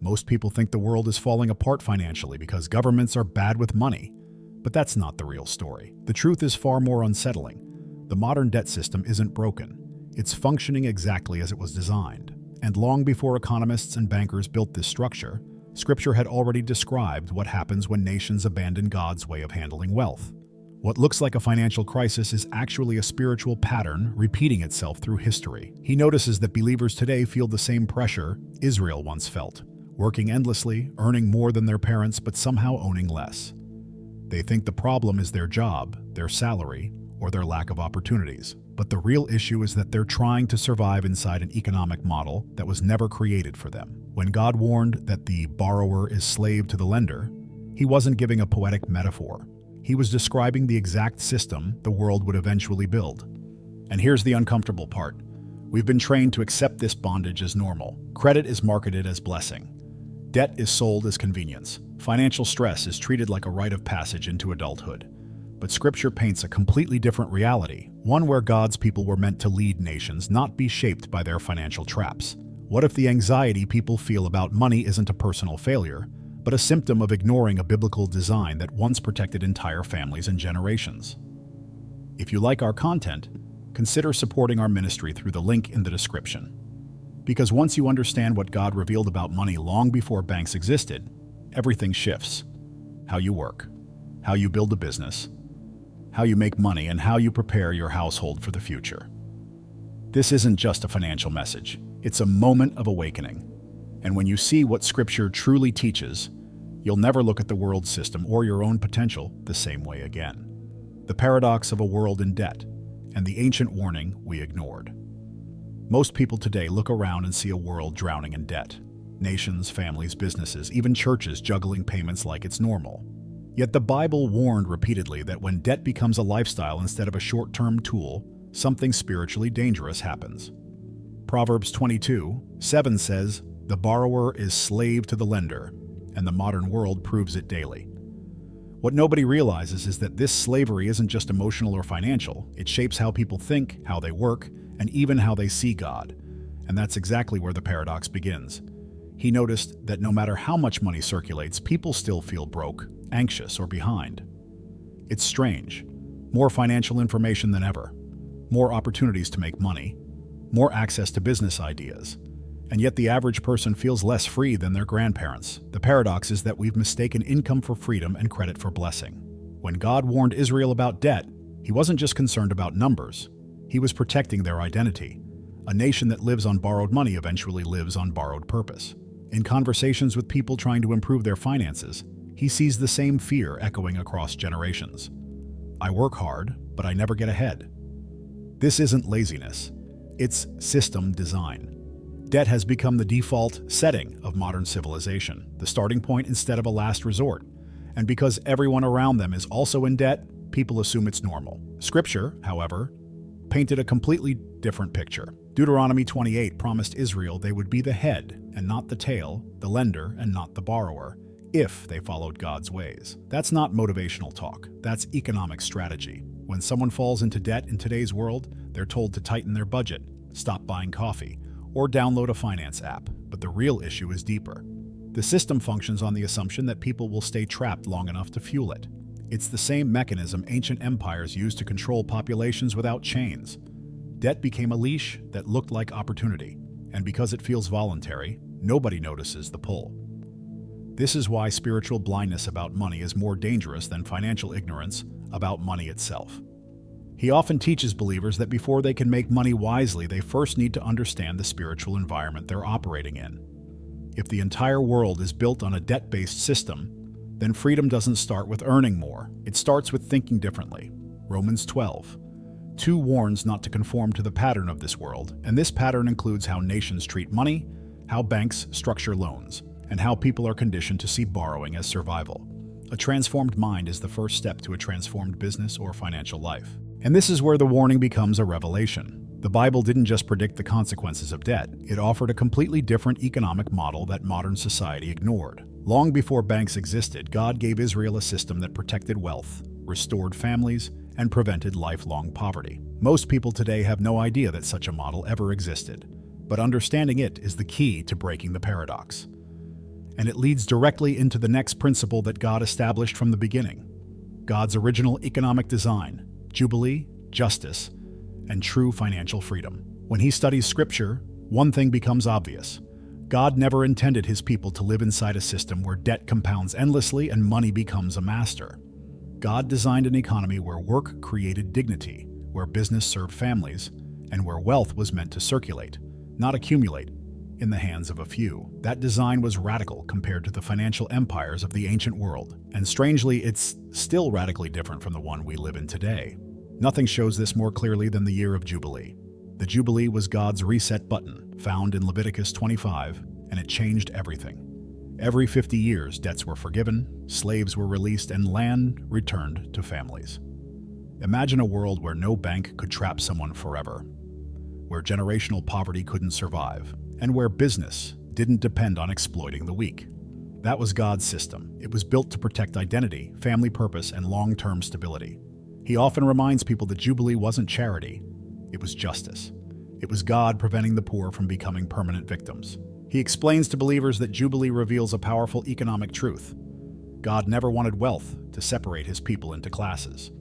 Most people think the world is falling apart financially because governments are bad with money. But that's not the real story. The truth is far more unsettling. The modern debt system isn't broken. It's functioning exactly as it was designed. And long before economists and bankers built this structure, Scripture had already described what happens when nations abandon God's way of handling wealth. What looks like a financial crisis is actually a spiritual pattern repeating itself through history. He notices that believers today feel the same pressure Israel once felt, working endlessly, earning more than their parents, but somehow owning less. They think the problem is their job, their salary, or their lack of opportunities. But the real issue is that they're trying to survive inside an economic model that was never created for them. When God warned that the borrower is slave to the lender, he wasn't giving a poetic metaphor. He was describing the exact system the world would eventually build. And here's the uncomfortable part. We've been trained to accept this bondage as normal. Credit is marketed as blessing. Debt is sold as convenience. Financial stress is treated like a rite of passage into adulthood. But Scripture paints a completely different reality, one where God's people were meant to lead nations, not be shaped by their financial traps. What if the anxiety people feel about money isn't a personal failure, but a symptom of ignoring a biblical design that once protected entire families and generations? If you like our content, consider supporting our ministry through the link in the description. Because once you understand what God revealed about money long before banks existed, everything shifts. How you work, how you build a business, how you make money, and how you prepare your household for the future. This isn't just a financial message. It's a moment of awakening. And when you see what Scripture truly teaches, you'll never look at the world system or your own potential the same way again. The paradox of a world in debt, and the ancient warning we ignored. Most people today look around and see a world drowning in debt. Nations, families, businesses, even churches juggling payments like it's normal. Yet the Bible warned repeatedly that when debt becomes a lifestyle instead of a short-term tool, something spiritually dangerous happens. Proverbs 22:7 says, "The borrower is slave to the lender," and the modern world proves it daily. What nobody realizes is that this slavery isn't just emotional or financial. It shapes how people think, how they work, and even how they see God. And that's exactly where the paradox begins. He noticed that no matter how much money circulates, people still feel broke, anxious, or behind. It's strange. More financial information than ever. More opportunities to make money. More access to business ideas. And yet the average person feels less free than their grandparents. The paradox is that we've mistaken income for freedom and credit for blessing. When God warned Israel about debt, he wasn't just concerned about numbers. He was protecting their identity. A nation that lives on borrowed money eventually lives on borrowed purpose. In conversations with people trying to improve their finances, he sees the same fear echoing across generations. I work hard, but I never get ahead. This isn't laziness. It's system design. Debt has become the default setting of modern civilization, the starting point instead of a last resort. And because everyone around them is also in debt, people assume it's normal. Scripture, however, painted a completely different picture. Deuteronomy 28 promised Israel they would be the head and not the tail, the lender and not the borrower, if they followed God's ways. That's not motivational talk. That's economic strategy. When someone falls into debt in today's world, they're told to tighten their budget, stop buying coffee, or download a finance app. But the real issue is deeper. The system functions on the assumption that people will stay trapped long enough to fuel it. It's the same mechanism ancient empires used to control populations without chains. Debt became a leash that looked like opportunity, and because it feels voluntary, nobody notices the pull. This is why spiritual blindness about money is more dangerous than financial ignorance about money itself. He often teaches believers that before they can make money wisely, they first need to understand the spiritual environment they're operating in. If the entire world is built on a debt-based system, then freedom doesn't start with earning more. It starts with thinking differently. Romans 12:2 warns not to conform to the pattern of this world, and this pattern includes how nations treat money, how banks structure loans, and how people are conditioned to see borrowing as survival. A transformed mind is the first step to a transformed business or financial life. And this is where the warning becomes a revelation. The Bible didn't just predict the consequences of debt, it offered a completely different economic model that modern society ignored. Long before banks existed, God gave Israel a system that protected wealth, restored families, and prevented lifelong poverty. Most people today have no idea that such a model ever existed, but understanding it is the key to breaking the paradox. And it leads directly into the next principle that God established from the beginning: God's original economic design, Jubilee, justice, and true financial freedom. When he studies Scripture, one thing becomes obvious. God never intended his people to live inside a system where debt compounds endlessly and money becomes a master. God designed an economy where work created dignity, where business served families, and where wealth was meant to circulate, not accumulate, in the hands of a few. That design was radical compared to the financial empires of the ancient world, and strangely, it's still radically different from the one we live in today. Nothing shows this more clearly than the year of Jubilee. The Jubilee was God's reset button, found in Leviticus 25, and it changed everything. Every 50 years, debts were forgiven, slaves were released, and land returned to families. Imagine a world where no bank could trap someone forever, where generational poverty couldn't survive, and where business didn't depend on exploiting the weak. That was God's system. It was built to protect identity, family purpose, and long-term stability. He often reminds people that Jubilee wasn't charity, it was justice. It was God preventing the poor from becoming permanent victims. He explains to believers that Jubilee reveals a powerful economic truth. God never wanted wealth to separate his people into classes.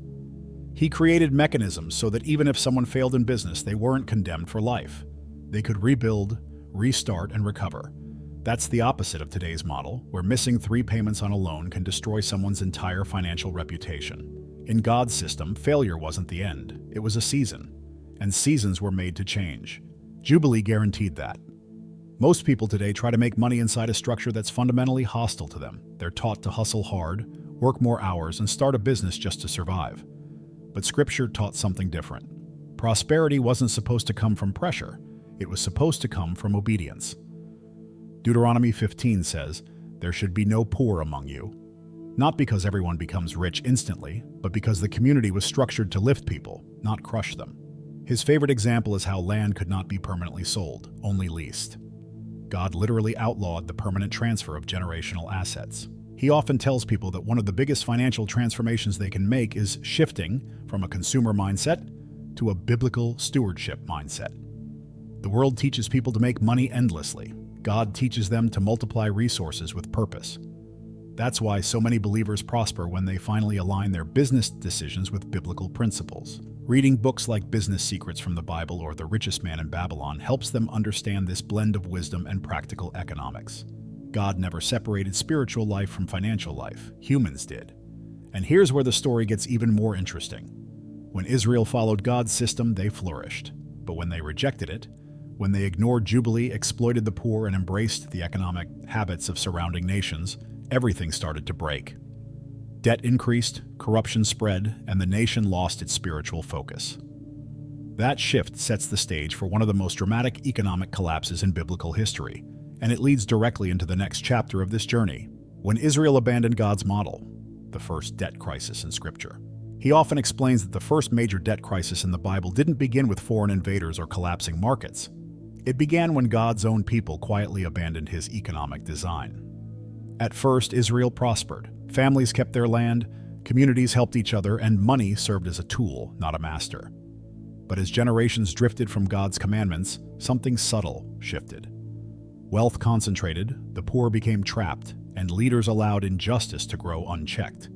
He created mechanisms so that even if someone failed in business, they weren't condemned for life. They could rebuild, restart, and recover. That's the opposite of today's model, where missing 3 payments on a loan can destroy someone's entire financial reputation. In God's system, failure wasn't the end. It was a season, and seasons were made to change. Jubilee guaranteed that. Most people today try to make money inside a structure that's fundamentally hostile to them. They're taught to hustle hard, work more hours, and start a business just to survive. But Scripture taught something different. Prosperity wasn't supposed to come from pressure. It was supposed to come from obedience. Deuteronomy 15 says, "There should be no poor among you." Not because everyone becomes rich instantly, but because the community was structured to lift people, not crush them. His favorite example is how land could not be permanently sold, only leased. God literally outlawed the permanent transfer of generational assets. He often tells people that one of the biggest financial transformations they can make is shifting from a consumer mindset to a biblical stewardship mindset. The world teaches people to make money endlessly. God teaches them to multiply resources with purpose. That's why so many believers prosper when they finally align their business decisions with biblical principles. Reading books like Business Secrets from the Bible or The Richest Man in Babylon helps them understand this blend of wisdom and practical economics. God never separated spiritual life from financial life. Humans did. And here's where the story gets even more interesting. When Israel followed God's system, they flourished. But when they rejected it, when they ignored Jubilee, exploited the poor, and embraced the economic habits of surrounding nations, everything started to break. Debt increased, corruption spread, and the nation lost its spiritual focus. That shift sets the stage for one of the most dramatic economic collapses in biblical history, and it leads directly into the next chapter of this journey, when Israel abandoned God's model, the first debt crisis in Scripture. He often explains that the first major debt crisis in the Bible didn't begin with foreign invaders or collapsing markets. It began when God's own people quietly abandoned his economic design. At first, Israel prospered. Families kept their land, communities helped each other, and money served as a tool, not a master. But as generations drifted from God's commandments, something subtle shifted. Wealth concentrated, the poor became trapped, and leaders allowed injustice to grow unchecked.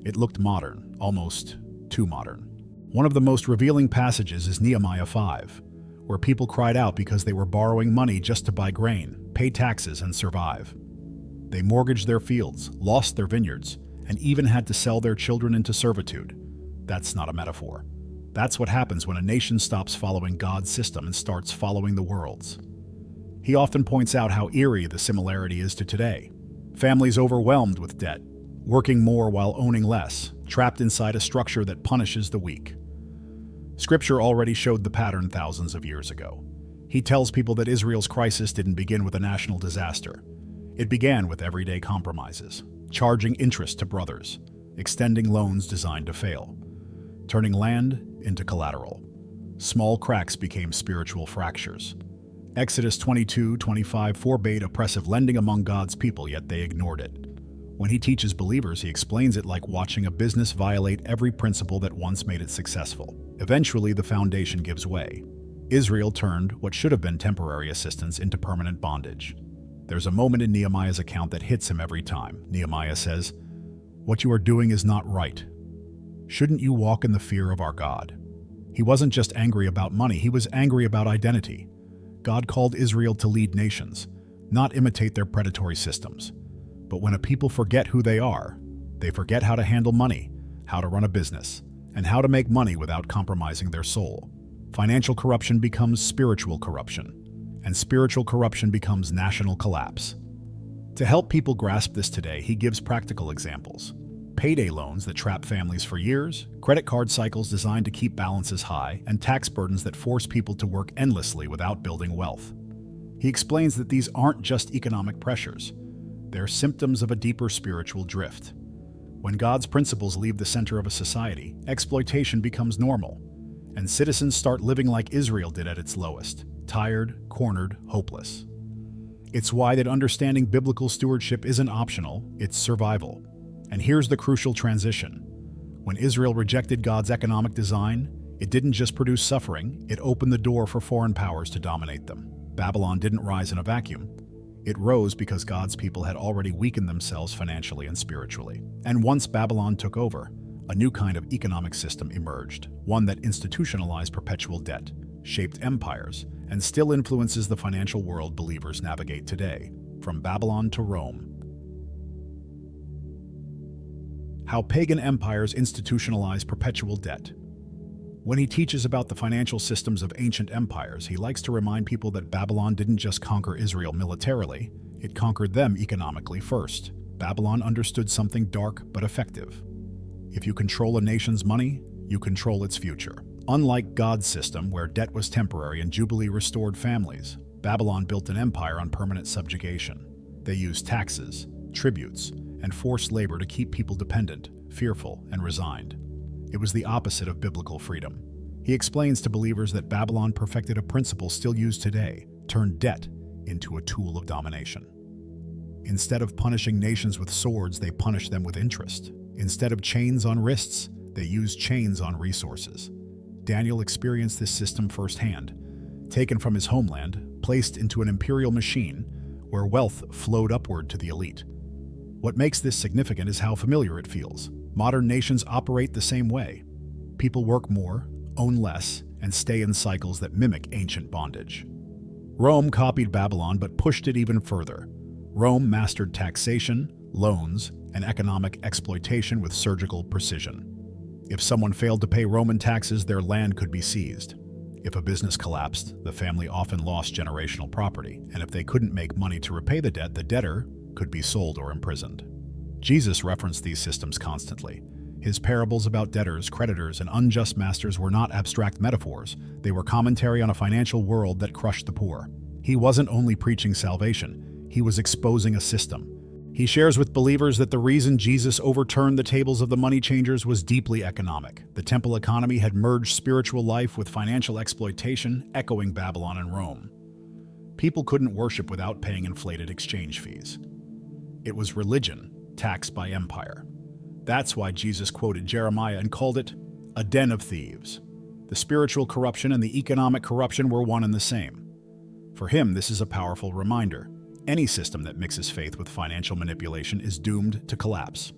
It looked modern, almost too modern. One of the most revealing passages is Nehemiah 5, where people cried out because they were borrowing money just to buy grain, pay taxes, and survive. They mortgaged their fields, lost their vineyards, and even had to sell their children into servitude. That's not a metaphor. That's what happens when a nation stops following God's system and starts following the world's. He often points out how eerie the similarity is to today. Families overwhelmed with debt, working more while owning less, trapped inside a structure that punishes the weak. Scripture already showed the pattern thousands of years ago. He tells people that Israel's crisis didn't begin with a national disaster. It began with everyday compromises, charging interest to brothers, extending loans designed to fail, turning land into collateral. Small cracks became spiritual fractures. Exodus 22:25 forbade oppressive lending among God's people, yet they ignored it. When he teaches believers, he explains it like watching a business violate every principle that once made it successful. Eventually, the foundation gives way. Israel turned what should have been temporary assistance into permanent bondage. There's a moment in Nehemiah's account that hits him every time. Nehemiah says, "What you are doing is not right. Shouldn't you walk in the fear of our God?" He wasn't just angry about money, he was angry about identity. God called Israel to lead nations, not imitate their predatory systems. But when a people forget who they are, they forget how to handle money, how to run a business, and how to make money without compromising their soul. Financial corruption becomes spiritual corruption, and spiritual corruption becomes national collapse. To help people grasp this today, he gives practical examples. Payday loans that trap families for years, credit card cycles designed to keep balances high, and tax burdens that force people to work endlessly without building wealth. He explains that these aren't just economic pressures. They're symptoms of a deeper spiritual drift. When God's principles leave the center of a society, exploitation becomes normal, and citizens start living like Israel did at its lowest, tired, cornered, hopeless. It's why that understanding biblical stewardship isn't optional, it's survival. And here's the crucial transition. When Israel rejected God's economic design, it didn't just produce suffering, it opened the door for foreign powers to dominate them. Babylon didn't rise in a vacuum. It rose because God's people had already weakened themselves financially and spiritually. And once Babylon took over, a new kind of economic system emerged, one that institutionalized perpetual debt, shaped empires, and still influences the financial world believers navigate today, from Babylon to Rome. How pagan empires institutionalize perpetual debt. When he teaches about the financial systems of ancient empires, he likes to remind people that Babylon didn't just conquer Israel militarily, it conquered them economically first. Babylon understood something dark but effective. If you control a nation's money, you control its future. Unlike God's system, where debt was temporary and Jubilee restored families, Babylon built an empire on permanent subjugation. They used taxes, tributes, and forced labor to keep people dependent, fearful, and resigned. It was the opposite of biblical freedom. He explains to believers that Babylon perfected a principle still used today, turned debt into a tool of domination. Instead of punishing nations with swords, they punished them with interest. Instead of chains on wrists, they used chains on resources. Daniel experienced this system firsthand, taken from his homeland, placed into an imperial machine where wealth flowed upward to the elite. What makes this significant is how familiar it feels. Modern nations operate the same way. People work more, own less, and stay in cycles that mimic ancient bondage. Rome copied Babylon but pushed it even further. Rome mastered taxation, loans, and economic exploitation with surgical precision. If someone failed to pay Roman taxes, their land could be seized. If a business collapsed, the family often lost generational property, and if they couldn't make money to repay the debt, the debtor could be sold or imprisoned. Jesus referenced these systems constantly. His parables about debtors, creditors, and unjust masters were not abstract metaphors. They were commentary on a financial world that crushed the poor. He wasn't only preaching salvation, he was exposing a system. He shares with believers that the reason Jesus overturned the tables of the money changers was deeply economic. The temple economy had merged spiritual life with financial exploitation, echoing Babylon and Rome. People couldn't worship without paying inflated exchange fees. It was religion, taxed by empire. That's why Jesus quoted Jeremiah and called it a den of thieves. The spiritual corruption and the economic corruption were one and the same. For him, this is a powerful reminder. Any system that mixes faith with financial manipulation is doomed to collapse.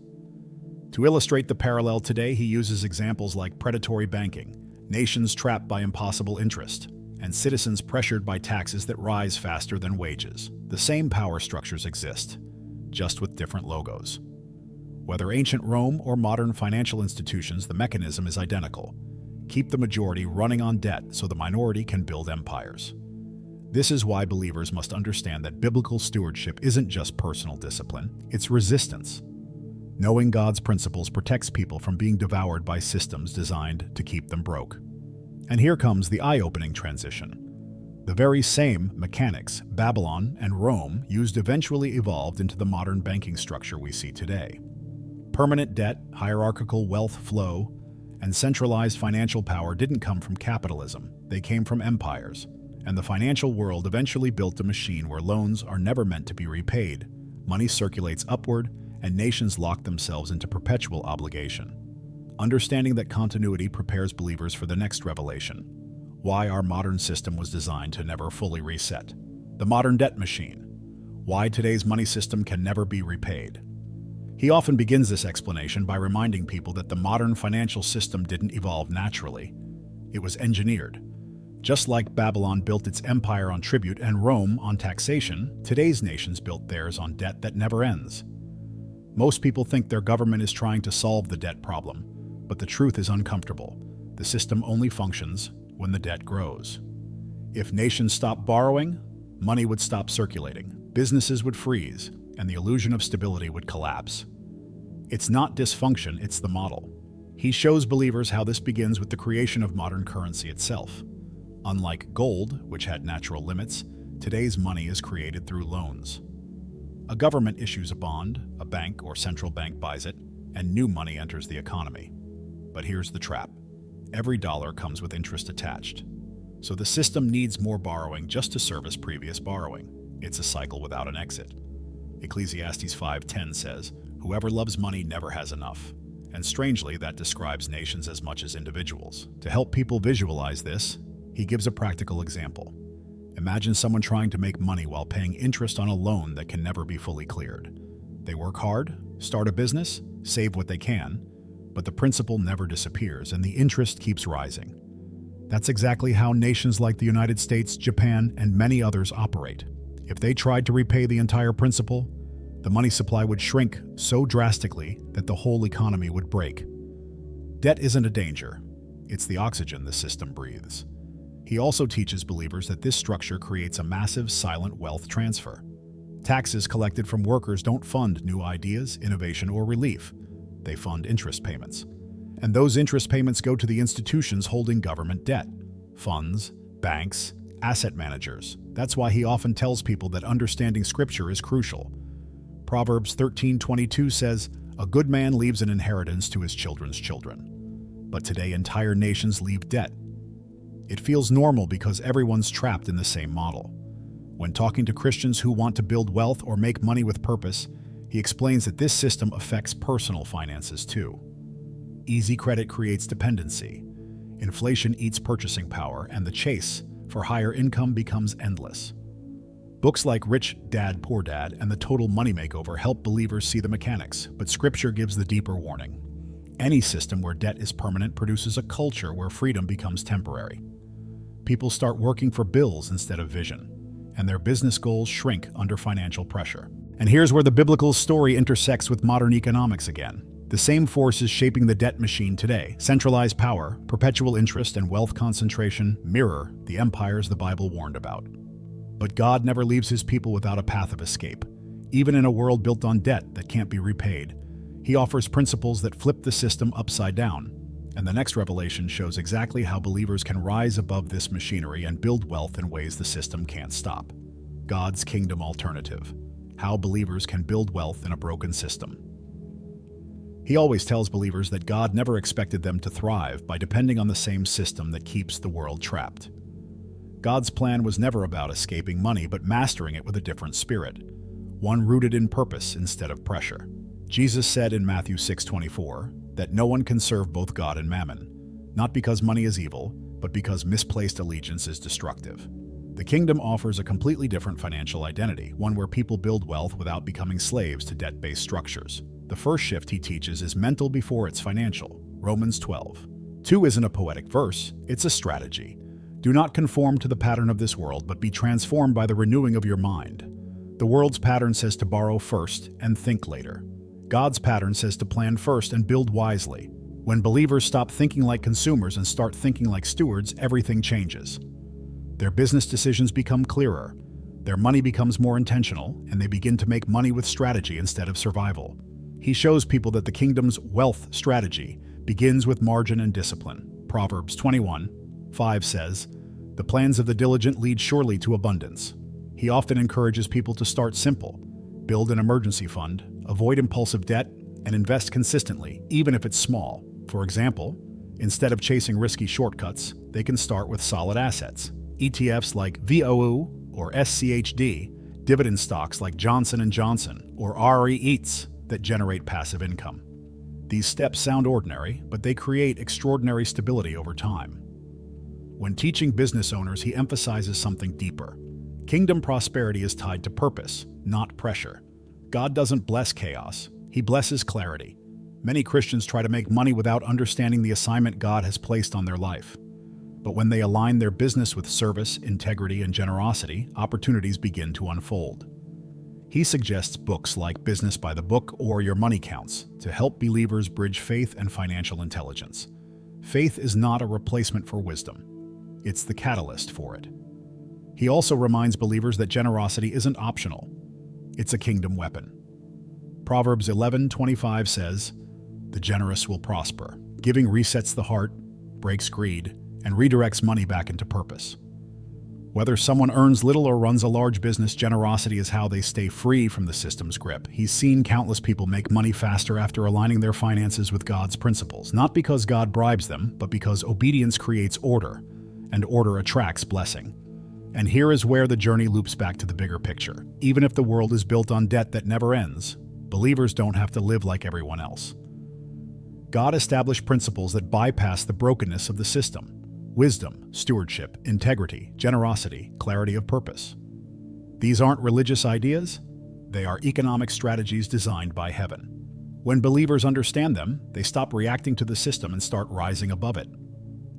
To illustrate the parallel today, he uses examples like predatory banking, nations trapped by impossible interest, and citizens pressured by taxes that rise faster than wages. The same power structures exist, just with different logos. Whether ancient Rome or modern financial institutions, the mechanism is identical. Keep the majority running on debt so the minority can build empires. This is why believers must understand that biblical stewardship isn't just personal discipline, it's resistance. Knowing God's principles protects people from being devoured by systems designed to keep them broke. And here comes the eye-opening transition. The very same mechanics Babylon and Rome used eventually evolved into the modern banking structure we see today. Permanent debt, hierarchical wealth flow, and centralized financial power didn't come from capitalism, they came from empires. And the financial world eventually built a machine where loans are never meant to be repaid, money circulates upward, and nations lock themselves into perpetual obligation. Understanding that continuity prepares believers for the next revelation. Why our modern system was designed to never fully reset. The modern debt machine. why today's money system can never be repaid. He often begins this explanation by reminding people that the modern financial system didn't evolve naturally. It was engineered. Just like Babylon built its empire on tribute and Rome on taxation, today's nations built theirs on debt that never ends. Most people think their government is trying to solve the debt problem, but the truth is uncomfortable. The system only functions when the debt grows. If nations stopped borrowing, money would stop circulating, businesses would freeze, and the illusion of stability would collapse. It's not dysfunction, it's the model. He shows believers how this begins with the creation of modern currency itself. Unlike gold, which had natural limits, today's money is created through loans. A government issues a bond, a bank or central bank buys it, and new money enters the economy. But here's the trap. Every dollar comes with interest attached. So the system needs more borrowing just to service previous borrowing. It's a cycle without an exit. Ecclesiastes 5:10 says, "Whoever loves money never has enough." And strangely, that describes nations as much as individuals. To help people visualize this, he gives a practical example. Imagine someone trying to make money while paying interest on a loan that can never be fully cleared. They work hard, start a business, save what they can, but the principal never disappears and the interest keeps rising. That's exactly how nations like the United States, Japan, and many others operate. If they tried to repay the entire principal, the money supply would shrink so drastically that the whole economy would break. Debt isn't a danger. It's the oxygen the system breathes. He also teaches believers that this structure creates a massive silent wealth transfer. Taxes collected from workers don't fund new ideas, innovation, or relief. They fund interest payments. And those interest payments go to the institutions holding government debt: funds, banks, asset managers. That's why he often tells people that understanding Scripture is crucial. Proverbs 13:22 says, "A good man leaves an inheritance to his children's children." But today entire nations leave debt. It feels normal because everyone's trapped in the same model. When talking to Christians who want to build wealth or make money with purpose, he explains that this system affects personal finances too. Easy credit creates dependency. Inflation eats purchasing power, and the chase for higher income becomes endless. Books like Rich Dad, Poor Dad and The Total Money Makeover help believers see the mechanics, but Scripture gives the deeper warning. Any system where debt is permanent produces a culture where freedom becomes temporary. People start working for bills instead of vision, and their business goals shrink under financial pressure. And here's where the biblical story intersects with modern economics again. The same forces shaping the debt machine today, centralized power, perpetual interest, and wealth concentration, mirror the empires the Bible warned about. But God never leaves his people without a path of escape. Even in a world built on debt that can't be repaid, he offers principles that flip the system upside down. And the next revelation shows exactly how believers can rise above this machinery and build wealth in ways the system can't stop. God's kingdom alternative: how believers can build wealth in a broken system. He always tells believers that God never expected them to thrive by depending on the same system that keeps the world trapped. God's plan was never about escaping money, but mastering it with a different spirit, one rooted in purpose instead of pressure. Jesus said in Matthew 6:24 that no one can serve both God and mammon, not because money is evil, but because misplaced allegiance is destructive. The kingdom offers a completely different financial identity, one where people build wealth without becoming slaves to debt-based structures. The first shift he teaches is mental before it's financial. Romans 12:2 isn't a poetic verse, it's a strategy. Do not conform to the pattern of this world, but be transformed by the renewing of your mind. The world's pattern says to borrow first and think later. God's pattern says to plan first and build wisely. When believers stop thinking like consumers and start thinking like stewards, everything changes. Their business decisions become clearer, their money becomes more intentional, and they begin to make money with strategy instead of survival. He shows people that the kingdom's wealth strategy begins with margin and discipline. Proverbs 21:5 says, "The plans of the diligent lead surely to abundance." He often encourages people to start simple, build an emergency fund, avoid impulsive debt, and invest consistently, even if it's small. For example, instead of chasing risky shortcuts, they can start with solid assets. ETFs like VOO or SCHD, dividend stocks like Johnson & Johnson or REITs that generate passive income. These steps sound ordinary, but they create extraordinary stability over time. When teaching business owners, he emphasizes something deeper. Kingdom prosperity is tied to purpose, not pressure. God doesn't bless chaos, He blesses clarity. Many Christians try to make money without understanding the assignment God has placed on their life. But when they align their business with service, integrity, and generosity, opportunities begin to unfold. He suggests books like Business by the Book or Your Money Counts to help believers bridge faith and financial intelligence. Faith is not a replacement for wisdom. It's the catalyst for it. He also reminds believers that generosity isn't optional. It's a kingdom weapon. Proverbs 11:25 says, "The generous will prosper. Giving resets the heart, breaks greed, and redirects money back into purpose." Whether someone earns little or runs a large business, generosity is how they stay free from the system's grip. He's seen countless people make money faster after aligning their finances with God's principles, not because God bribes them, but because obedience creates order, and order attracts blessing. And here is where the journey loops back to the bigger picture. Even if the world is built on debt that never ends, believers don't have to live like everyone else. God established principles that bypass the brokenness of the system. Wisdom, stewardship, integrity, generosity, clarity of purpose. These aren't religious ideas, they are economic strategies designed by heaven. When believers understand them, they stop reacting to the system and start rising above it.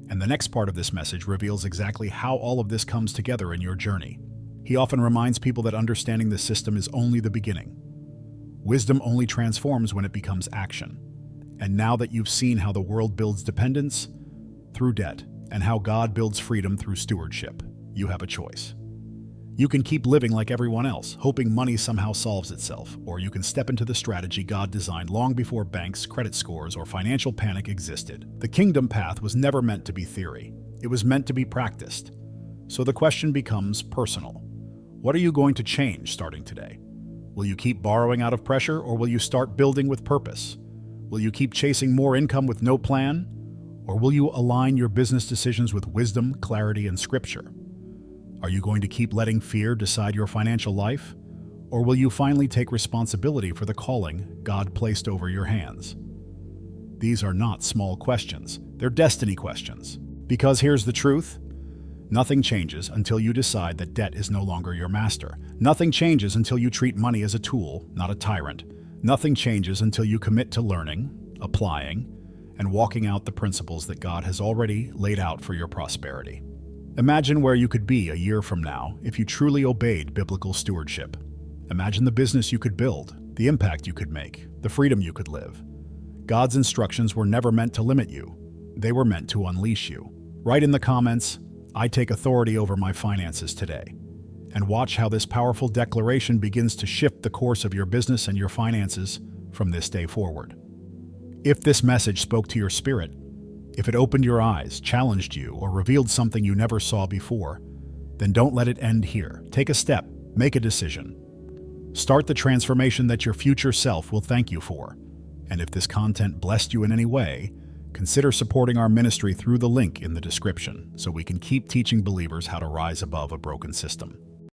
And the next part of this message reveals exactly how all of this comes together in your journey. He often reminds people that understanding the system is only the beginning. Wisdom only transforms when it becomes action. And now that you've seen how the world builds dependence through debt, and how God builds freedom through stewardship, you have a choice. You can keep living like everyone else, hoping money somehow solves itself, or you can step into the strategy God designed long before banks, credit scores, or financial panic existed. The kingdom path was never meant to be theory. It was meant to be practiced. So the question becomes personal. What are you going to change starting today? Will you keep borrowing out of pressure, or will you start building with purpose? Will you keep chasing more income with no plan? Or will you align your business decisions with wisdom, clarity, and scripture? Are you going to keep letting fear decide your financial life? Or will you finally take responsibility for the calling God placed over your hands? These are not small questions. They're destiny questions. Because here's the truth. Nothing changes until you decide that debt is no longer your master. Nothing changes until you treat money as a tool, not a tyrant. Nothing changes until you commit to learning, applying, and walking out the principles that God has already laid out for your prosperity. Imagine where you could be a year from now if you truly obeyed biblical stewardship. Imagine the business you could build, the impact you could make, the freedom you could live. God's instructions were never meant to limit you. They were meant to unleash you. Write in the comments, "I take authority over my finances today." And watch how this powerful declaration begins to shift the course of your business and your finances from this day forward. If this message spoke to your spirit, if it opened your eyes, challenged you, or revealed something you never saw before, then don't let it end here. Take a step, make a decision. Start the transformation that your future self will thank you for. And if this content blessed you in any way, consider supporting our ministry through the link in the description so we can keep teaching believers how to rise above a broken system.